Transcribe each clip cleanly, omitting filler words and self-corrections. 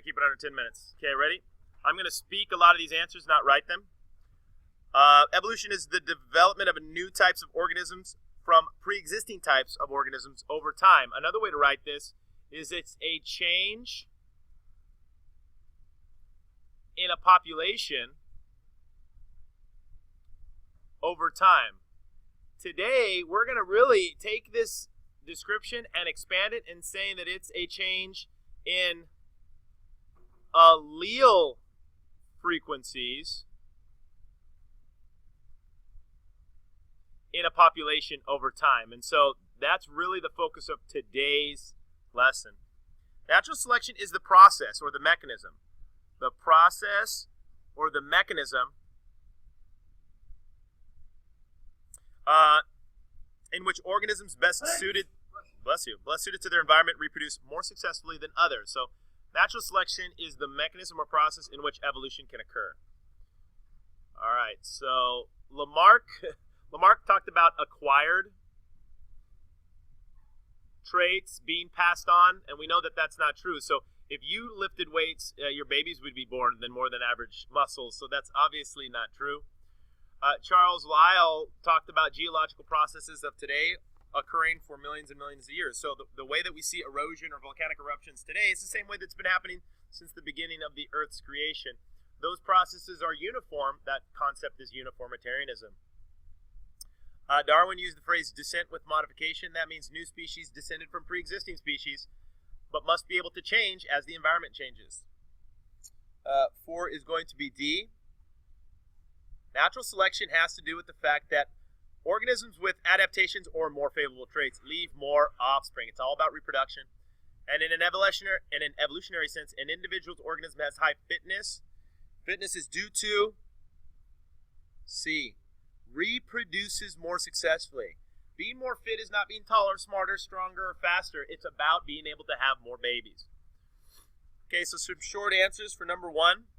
keep it under 10 minutes. Okay, ready? I'm going to speak a lot of these answers, not write them. Evolution is the development of new types of organisms from pre-existing types of organisms over time. Another way to write this is it's a change in a population over time. Today, we're going to really take this description and expand it and saying that it's a change in allele frequencies in a population over time. And so that's really the focus of today's lesson. Natural selection is the process or the mechanism. The process or the mechanism in which organisms best suited to their environment reproduce more successfully than others. So natural selection is the mechanism or process in which evolution can occur. All right, so Lamarck talked about acquired traits being passed on, and we know that that's not true. So if you lifted weights, your babies would be born with more than average muscles, so that's obviously not true. Charles Lyell talked about geological processes of today occurring for millions and millions of years. So the way that we see erosion or volcanic eruptions today is the same way that's been happening since the beginning of the Earth's creation. Those processes are uniform. That concept is uniformitarianism. Darwin used the phrase descent with modification. That means new species descended from pre-existing species, but must be able to change as the environment changes. 4 is going to be D. Natural selection has to do with the fact that organisms with adaptations or more favorable traits leave more offspring. It's all about reproduction. And in an evolutionary sense, an individual's organism has high fitness. Fitness is due to C. Reproduces more successfully. Being more fit is not being taller, smarter, stronger, or faster. It's about being able to have more babies. Okay, so some short answers for number 1.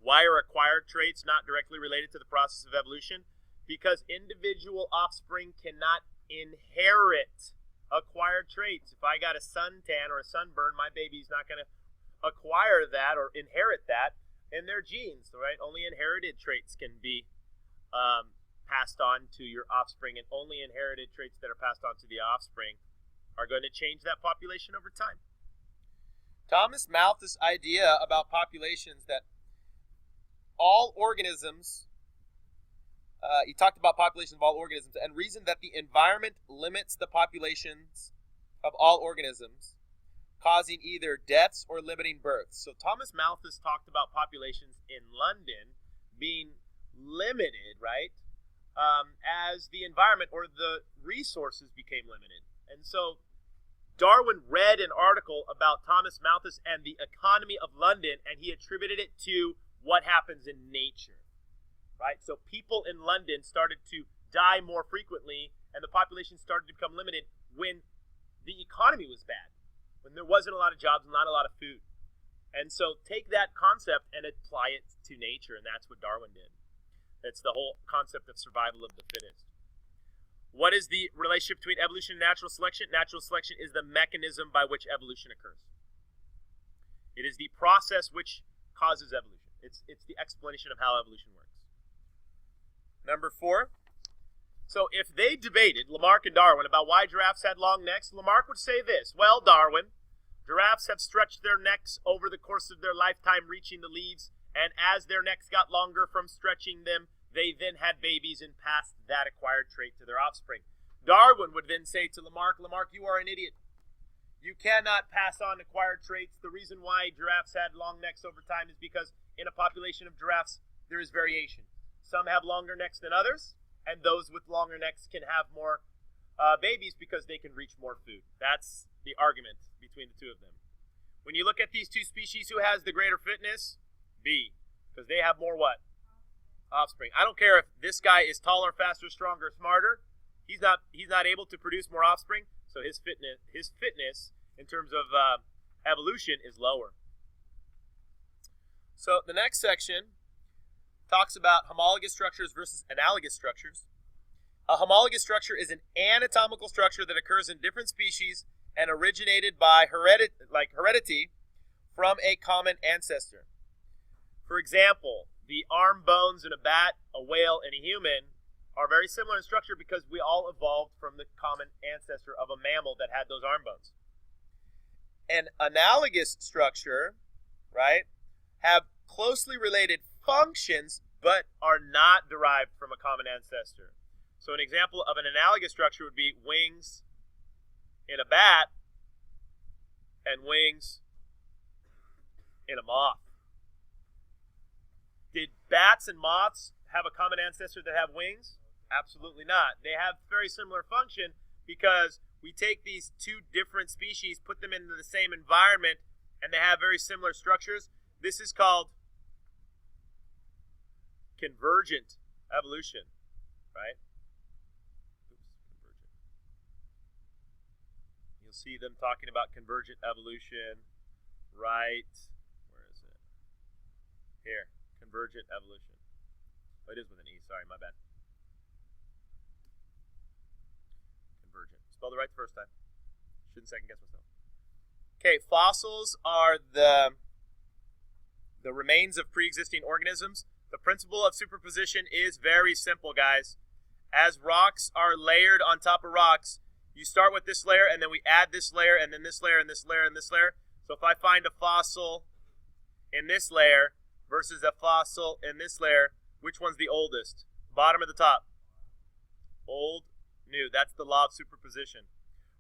Why are acquired traits not directly related to the process of evolution? Because individual offspring cannot inherit acquired traits. If I got a suntan or a sunburn, my baby's not going to acquire that or inherit that in their genes, right? Only inherited traits can be passed on to your offspring, and only inherited traits that are passed on to the offspring are going to change that population over time. Thomas Malthus' idea about populations, that all organisms, he talked about populations of all organisms and reasoned that the environment limits the populations of all organisms, causing either deaths or limiting births. So Thomas Malthus talked about populations in London being limited, right, as the environment or the resources became limited. And so Darwin read an article about Thomas Malthus and the economy of London, and he attributed it to what happens in nature, right? So people in London started to die more frequently, and the population started to become limited when the economy was bad, when there wasn't a lot of jobs and not a lot of food. And so take that concept and apply it to nature, and that's what Darwin did. That's the whole concept of survival of the fittest. What is the relationship between evolution and natural selection? Natural selection is the mechanism by which evolution occurs. It is the process which causes evolution. It's the explanation of how evolution works. Number 4. So if they debated, Lamarck and Darwin, about why giraffes had long necks, Lamarck would say this: well, Darwin, giraffes have stretched their necks over the course of their lifetime, reaching the leaves, and as their necks got longer from stretching them, they then had babies and passed that acquired trait to their offspring. Darwin would then say to Lamarck, Lamarck, you are an idiot. You cannot pass on acquired traits. The reason why giraffes had long necks over time is because in a population of giraffes, there is variation. Some have longer necks than others, and those with longer necks can have more babies because they can reach more food. That's the argument between the two of them. When you look at these two species, who has the greater fitness? B, because they have more what? Offspring. I don't care if this guy is taller, faster, stronger, smarter. He's not able to produce more offspring, so his fitness in terms of evolution is lower. So the next section talks about homologous structures versus analogous structures. A homologous structure is an anatomical structure that occurs in different species and originated by heredity from a common ancestor. For example, the arm bones in a bat, a whale, and a human are very similar in structure because we all evolved from the common ancestor of a mammal that had those arm bones. An analogous structure, right, have closely related functions but are not derived from a common ancestor. So an example of an analogous structure would be wings in a bat and wings in a moth. Did bats and moths have a common ancestor that have wings? Absolutely not. They have very similar function because we take these two different species, put them into the same environment, and they have very similar structures. This is called convergent evolution, right? Convergent. You'll see them talking about convergent evolution right, where is it? Here, convergent evolution. Oh, it is with an E, sorry, my bad. Convergent. Spelled it right the first time. Shouldn't second guess myself. Okay, fossils are the remains of pre-existing organisms. The principle of superposition is very simple, guys. As rocks are layered on top of rocks, you start with this layer, and then we add this layer, and then this layer, and this layer, and this layer. So if I find a fossil in this layer versus a fossil in this layer, which one's the oldest? Bottom or the top? Old, new. That's the law of superposition.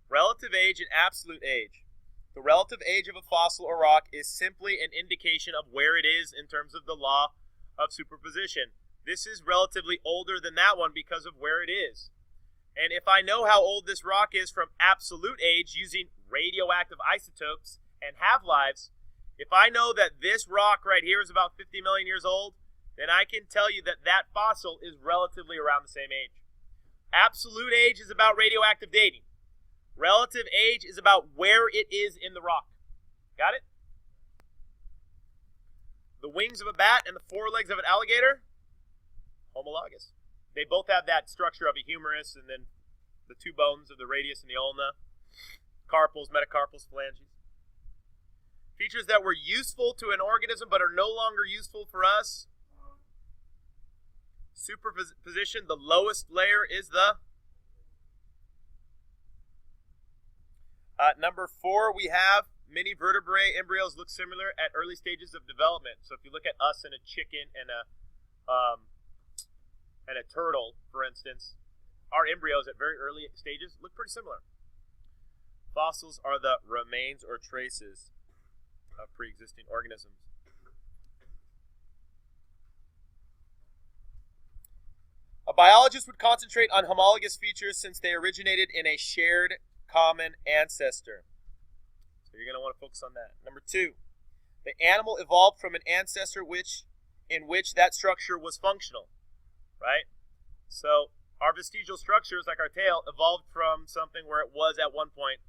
Relative age and absolute age. The relative age of a fossil or rock is simply an indication of where it is in terms of the law of superposition. This is relatively older than that one because of where it is. And if I know how old this rock is from absolute age using radioactive isotopes and half-lives, if I know that this rock right here is about 50 million years old, then I can tell you that that fossil is relatively around the same age. Absolute age is about radioactive dating. Relative age is about where it is in the rock. Got it? The wings of a bat and the forelegs of an alligator, homologous. They both have that structure of a humerus and then the two bones of the radius and the ulna, carpals, metacarpals, phalanges. Features that were useful to an organism but are no longer useful for us. Superposition, the lowest layer is the... Number 4, we have many vertebrate embryos look similar at early stages of development. So if you look at us and a chicken and a turtle, for instance, our embryos at very early stages look pretty similar. Fossils are the remains or traces of pre-existing organisms. A biologist would concentrate on homologous features since they originated in a shared common ancestor. So you're going to want to focus on that. Number 2, the animal evolved from an ancestor in which that structure was functional, right? So our vestigial structures, like our tail, evolved from something where it was at one point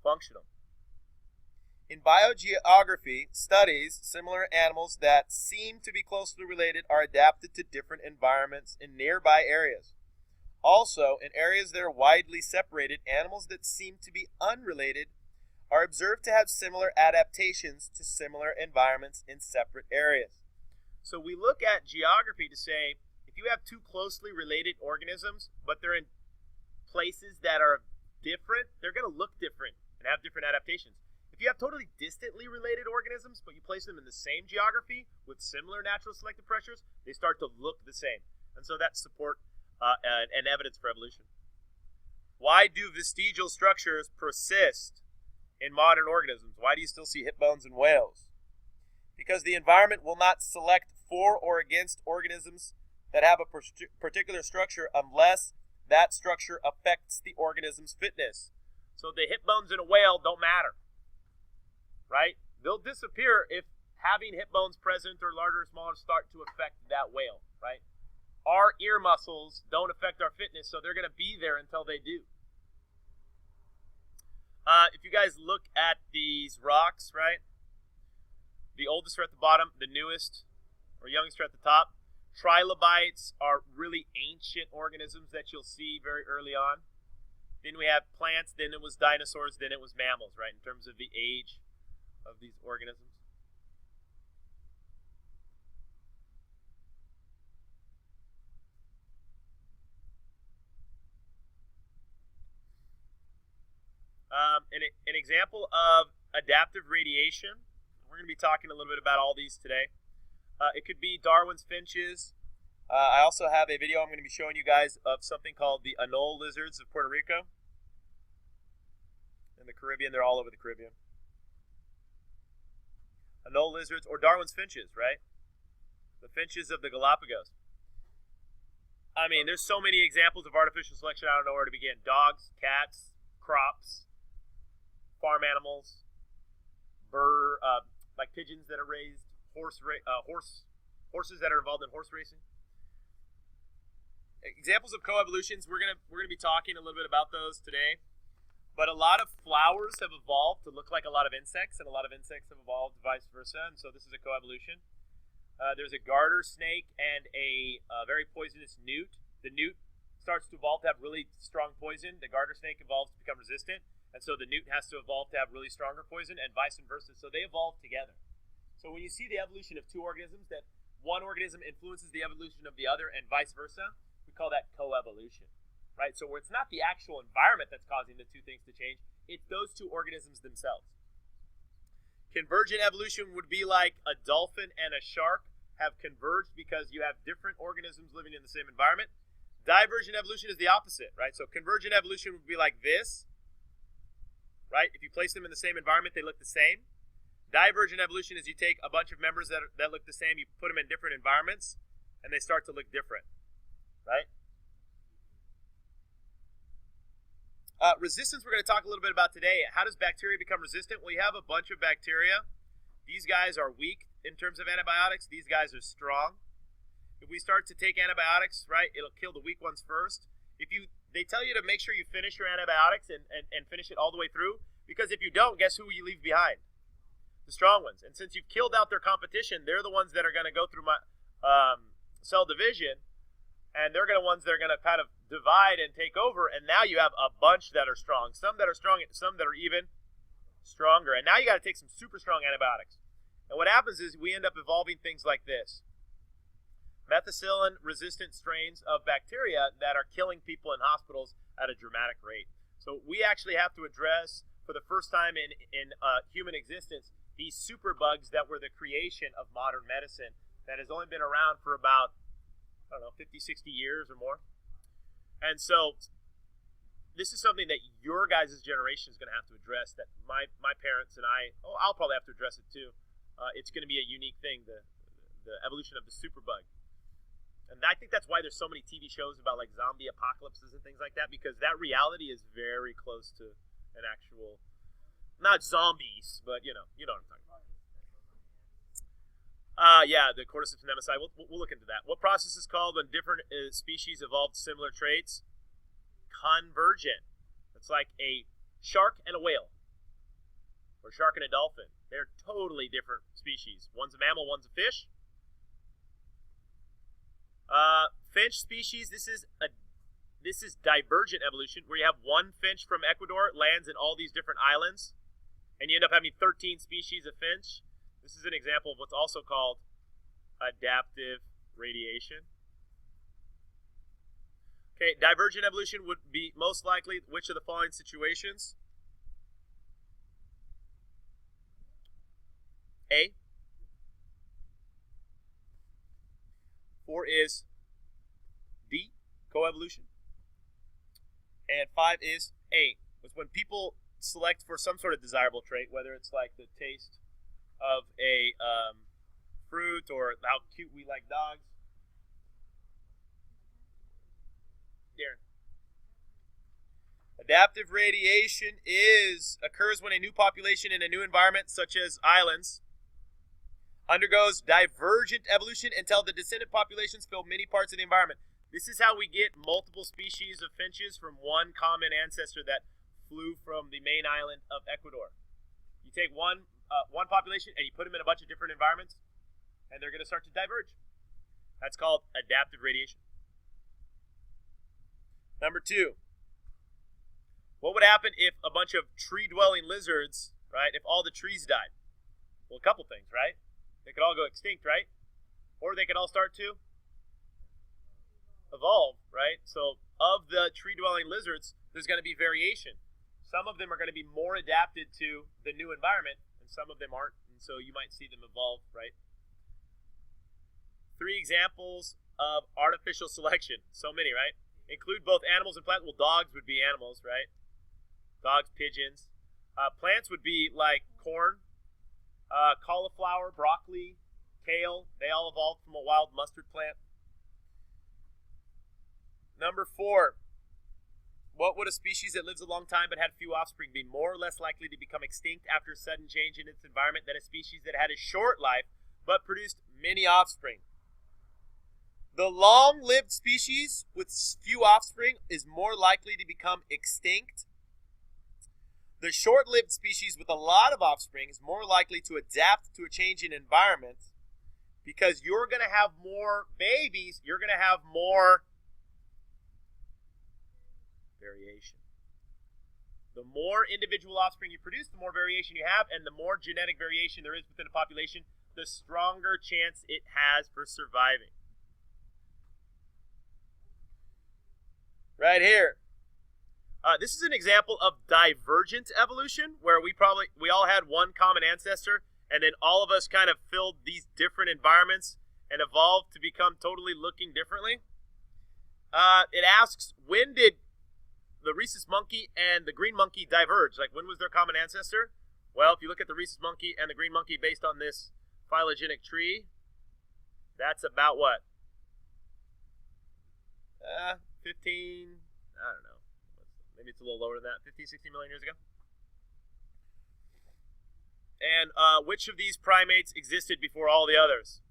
functional. In biogeography, studies similar animals that seem to be closely related are adapted to different environments in nearby areas. Also, in areas that are widely separated, animals that seem to be unrelated are observed to have similar adaptations to similar environments in separate areas. So we look at geography to say, if you have two closely related organisms, but they're in places that are different, they're going to look different and have different adaptations. If you have totally distantly related organisms, but you place them in the same geography with similar natural selective pressures, they start to look the same. And so that's support and evidence for evolution. Why do vestigial structures persist in modern organisms? Why do you still see hip bones in whales? Because the environment will not select for or against organisms that have a particular structure unless that structure affects the organism's fitness. So the hip bones in a whale don't matter, right? They'll disappear if having hip bones present or larger or smaller start to affect that whale, right? Our ear muscles don't affect our fitness, so they're going to be there until they do. If you guys look at these rocks, right? The oldest are at the bottom, the newest or youngest are at the top. Trilobites are really ancient organisms that you'll see very early on. Then we have plants, then it was dinosaurs, then it was mammals, right, in terms of the age of these organisms. An example of adaptive radiation. We're going to be talking a little bit about all these today. It could be Darwin's finches. I also have a video I'm going to be showing you guys of something called the anole lizards of Puerto Rico. In the Caribbean, they're all over the Caribbean. Anole lizards, or Darwin's finches, right? The finches of the Galapagos. I mean, there's so many examples of artificial selection, I don't know where to begin. Dogs, cats, crops, farm animals, like pigeons that are raised, horses that are involved in horse racing. Examples of coevolutions, we're gonna be talking a little bit about those today. But a lot of flowers have evolved to look like a lot of insects, and a lot of insects have evolved vice versa, and so this is a coevolution. There's a garter snake and a very poisonous newt. The newt starts to evolve to have really strong poison. The garter snake evolves to become resistant, and so the newt has to evolve to have really stronger poison, and vice versa. So they evolve together. So when you see the evolution of two organisms, that one organism influences the evolution of the other, and vice versa, we call that coevolution. Right? So where it's not the actual environment that's causing the two things to change, it's those two organisms themselves. Convergent evolution would be like a dolphin and a shark have converged because you have different organisms living in the same environment. Divergent evolution is the opposite, right? So convergent evolution would be like this, right? If you place them in the same environment, they look the same. Divergent evolution is you take a bunch of members that look the same, you put them in different environments, and they start to look different, right? Resistance we're going to talk a little bit about today. How does bacteria become resistant? Well, you have a bunch of bacteria. These guys are weak in terms of antibiotics. These guys are strong. If we start to take antibiotics, right, it'll kill the weak ones first. They tell you to make sure you finish your antibiotics and finish it all the way through, because if you don't, guess who you leave behind? The strong ones. And since you've killed out their competition, they're the ones that are going to go through my cell division, and they're going to ones that are going to kind of divide and take over, and now you have a bunch that are strong, some that are strong, and some that are even stronger. And now you got to take some super strong antibiotics. And what happens is we end up evolving things like this. Methicillin-resistant strains of bacteria that are killing people in hospitals at a dramatic rate. So we actually have to address, for the first time in human existence, these superbugs that were the creation of modern medicine that has only been around for about, 50, 60 years or more. And so this is something that your guys' generation is going to have to address, that my parents and I'll probably have to address it too. It's going to be a unique thing, the evolution of the superbug. And I think that's why there's so many TV shows about like zombie apocalypses and things like that, because that reality is very close to an actual, not zombies, but you know what I'm talking about. Yeah, the cordyceps nemesis. We'll look into that. What process is called when different species evolved similar traits? Convergent. It's like a shark and a whale, or shark and a dolphin. They're totally different species. One's a mammal, one's a fish. Finch species. This is divergent evolution, where you have one finch from Ecuador lands in all these different islands, and you end up having 13 species of finch. This is an example of what's also called adaptive radiation. Okay, divergent evolution would be most likely which of the following situations? A. 4 is D, coevolution. And 5 is A. It's when people select for some sort of desirable trait, whether it's like the taste of a fruit or how cute we like dogs. Darren. Adaptive radiation occurs when a new population in a new environment, such as islands, undergoes divergent evolution until the descendant populations fill many parts of the environment. This is how we get multiple species of finches from one common ancestor that flew from the main island of Ecuador. You take one population and you put them in a bunch of different environments, and they're going to start to diverge. That's called adaptive radiation. Number 2. What would happen if a bunch of tree-dwelling lizards, right, if all the trees died? Well, a couple things, right? They could all go extinct, right? Or they could all start to evolve, right? So of the tree-dwelling lizards, there's going to be variation. Some of them are going to be more adapted to the new environment, and some of them aren't. And so you might see them evolve, right? 3 examples of artificial selection. So many, right? Include both animals and plants. Well, dogs would be animals, right? Dogs, pigeons. Plants would be like corn, cauliflower, broccoli, kale. They all evolved from a wild mustard plant. Number 4. What would a species that lives a long time but had few offspring be more or less likely to become extinct after a sudden change in its environment than a species that had a short life but produced many offspring? The long-lived species with few offspring is more likely to become extinct. The short-lived species with a lot of offspring is more likely to adapt to a change in environment because you're going to have more babies, you're going to have more variation. The more individual offspring you produce, the more variation you have, and the more genetic variation there is within a population, the stronger chance it has for surviving. Right here. This is an example of divergent evolution, where we all had one common ancestor, and then all of us kind of filled these different environments and evolved to become totally looking differently. It asks, when did the rhesus monkey and the green monkey diverge? Like, when was their common ancestor? Well, if you look at the rhesus monkey and the green monkey based on this phylogenetic tree, that's about what? 15, I don't know. Maybe it's a little lower than that, 15, 16 million years ago. And which of these primates existed before all the others?